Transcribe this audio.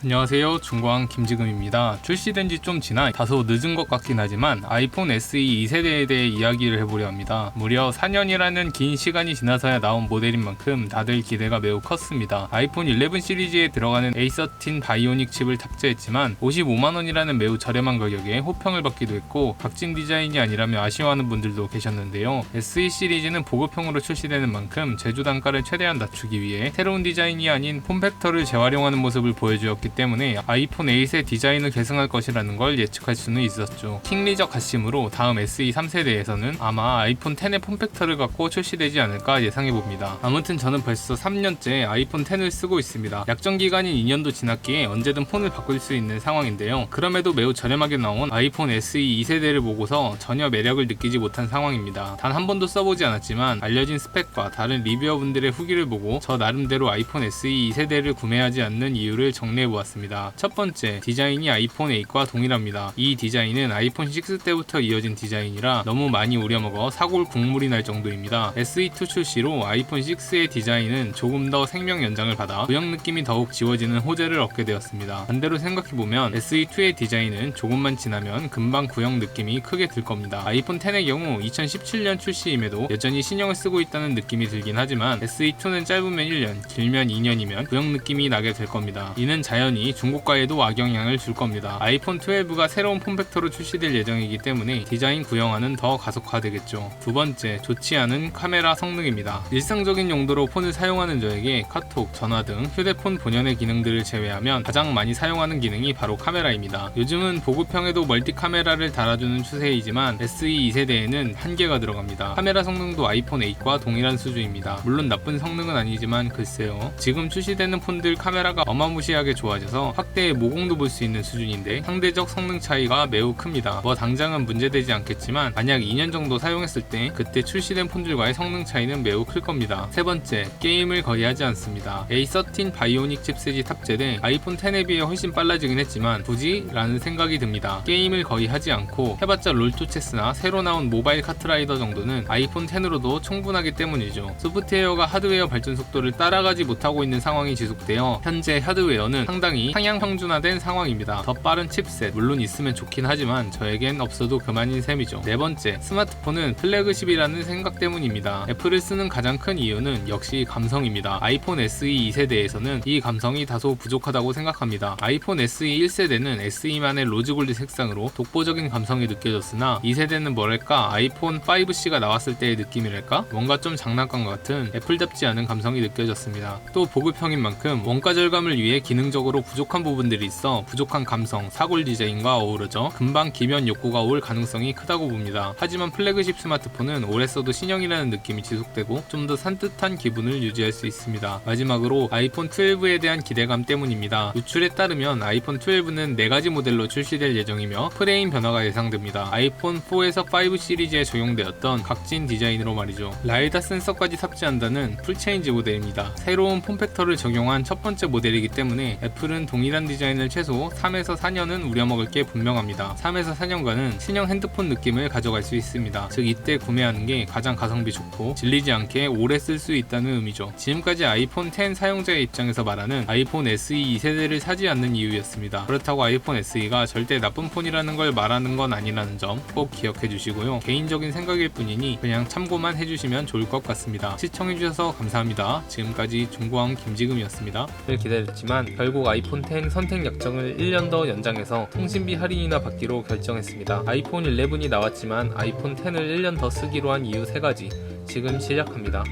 안녕하세요, 중고왕 김지금입니다. 출시된 지 좀 지나 다소 늦은 것 같긴 하지만 아이폰 SE 2세대에 대해 이야기를 해보려 합니다. 무려 4년이라는 긴 시간이 지나서야 나온 모델인 만큼 다들 기대가 매우 컸습니다. 아이폰 11 시리즈에 들어가는 A13 바이오닉 칩을 탑재했지만 55만원이라는 매우 저렴한 가격에 호평을 받기도 했고, 각진 디자인이 아니라며 아쉬워하는 분들도 계셨는데요. SE 시리즈는 보급형으로 출시되는 만큼 제조 단가를 최대한 낮추기 위해 새로운 디자인이 아닌 폼팩터를 재활용하는 모습을 보여주었기 때문에 아이폰 8의 디자인을 계승할 것이라는 걸 예측할 수는 있었죠. 킹리적 가심으로 다음 SE 3세대에서는 아마 아이폰 10의 폼팩터를 갖고 출시되지 않을까 예상해봅니다. 아무튼 저는 벌써 3년째 아이폰 10을 쓰고 있습니다. 약정 기간인 2년도 지났기에 언제든 폰을 바꿀 수 있는 상황인데요. 그럼에도 매우 저렴하게 나온 아이폰 SE 2세대를 보고서 전혀 매력을 느끼지 못한 상황입니다. 단 한 번도 써보지 않았지만 알려진 스펙과 다른 리뷰어분들의 후기를 보고 저 나름대로 아이폰 SE 2세대를 구매하지 않는 이유를 정리해보았습니다. 첫 번째, 디자인이 아이폰 8과 동일합니다. 이 디자인은 아이폰 6 때부터 이어진 디자인이라 너무 많이 우려먹어 사골 국물이 날 정도입니다. SE2 출시로 아이폰 6의 디자인은 조금 더 생명 연장을 받아 구형 느낌이 더욱 지워지는 호재를 얻게 되었습니다. 반대로 생각해보면 SE2의 디자인은 조금만 지나면 금방 구형 느낌이 크게 들 겁니다. 아이폰 10의 경우 2017년 출시임에도 여전히 신형을 쓰고 있다는 느낌이 들긴 하지만 SE2는 짧으면 1년, 길면 2년이면 구형 느낌이 나게 될 겁니다. 이는 자연히 중고가에도 악영향을 줄 겁니다. 아이폰 12가 새로운 폼팩터로 출시될 예정이기 때문에 디자인 구형화는 더 가속화되겠죠. 두 번째, 좋지 않은 카메라 성능입니다. 일상적인 용도로 폰을 사용하는 저에게 카톡, 전화 등 휴대폰 본연의 기능들을 제외하면 가장 많이 사용하는 기능이 바로 카메라입니다. 요즘은 보급형에도 멀티 카메라를 달아주는 추세이지만 SE 2세대에는 한계가 들어갑니다. 카메라 성능도 아이폰 8과 동일한 수준입니다. 물론 나쁜 성능은 아니지만 글쎄요, 지금 출시되는 폰들 카메라가 어마무시하게 좋아져서 확대의 모공도 볼 수 있는 수준인데 상대적 성능 차이가 매우 큽니다. 뭐 당장은 문제되지 않겠지만 만약 2년 정도 사용했을 때 그때 출시된 폰들과의 성능 차이는 매우 클 겁니다. 세 번째, 게임을 거의 하지 않습니다. A13 바이오닉 칩셋이 탑재돼 아이폰 10에 비해 훨씬 빨라지긴 했지만 굳이? 라는 생각이 듭니다. 게임을 거의 하지 않고 해봤자 롤토체스나 새로 나온 모바일 카트라이더 정도는 아이폰 10으로도 충분하기 때문이죠. 소프트웨어가 하드웨어 발전 속도를 따라가지 못하고 있는 상황이 지속되어 현재 하드웨어는 상당히 상향 평준화된 상황입니다. 더 빠른 칩셋 물론 있으면 좋긴 하지만 저에겐 없어도 그만인 셈이죠. 네 번째, 스마트폰은 플래그십이라는 생각 때문입니다. 애플을 쓰는 가장 큰 이유는 역시 감성입니다. 아이폰 SE 2세대에서는 이 감성이 다소 부족하다고 생각합니다. 아이폰 SE 1세대는 SE만의 로즈골드 색상으로 독보적인 감성이 느껴졌으나 2세대는 뭐랄까 아이폰 5C가 나왔을 때의 느낌이랄까? 뭔가 좀 장난감 같은 애플답지 않은 감성이 느껴졌습니다. 또 보급형인 만큼 원가 절감을 위해 기능적으로 부족한 부분들이 있어 부족한 감성, 사골 디자인과 어우러져 금방 기변 욕구가 올 가능성이 크다고 봅니다. 하지만 플래그십 스마트폰은 오래 써도 신형이라는 느낌이 지속되고 좀 더 산뜻한 기분을 유지할 수 있습니다. 마지막으로 아이폰 12에 대한 기대감 때문입니다. 유출에 따르면 아이폰 12는 4가지 모델로 출시될 예정이며 프레임 변화가 예상됩니다. 아이폰 4에서 5 시리즈에 적용되었던 각진 디자인으로 말이죠. 라이다 센서까지 탑재한다는 풀체인지 모델입니다. 새로운 폼팩터를 적용한 첫 번째 모델이기 때문에 애플은 동일한 디자인을 최소 3에서 4년은 우려먹을 게 분명합니다. 3에서 4년간은 신형 핸드폰 느낌을 가져갈 수 있습니다. 즉 이때 구매하는 게 가장 가성비 좋고 질리지 않게 오래 쓸 수 있다는 의미죠. 지금까지 아이폰 10 사용자의 입장에서 말하는 아이폰 SE 2세대를 사지 않는 이유였습니다. 그렇다고 아이폰 SE가 절대 나쁜 폰이라는 걸 말하는 건 아니라는 점 꼭 기억해 주시고요. 개인적인 생각일 뿐이니 그냥 참고만 해주시면 좋을 것 같습니다. 시청해주셔서 감사합니다. 지금까지 중고왕 김지금이었습니다. 기다렸지만 결국 아이폰 10 선택 약정을 1년 더 연장해서 통신비 할인이나 받기로 결정했습니다. 아이폰 11이 나왔지만 아이폰 10을 1년 더 쓰기로 한 이유 3가지 지금 시작합니다.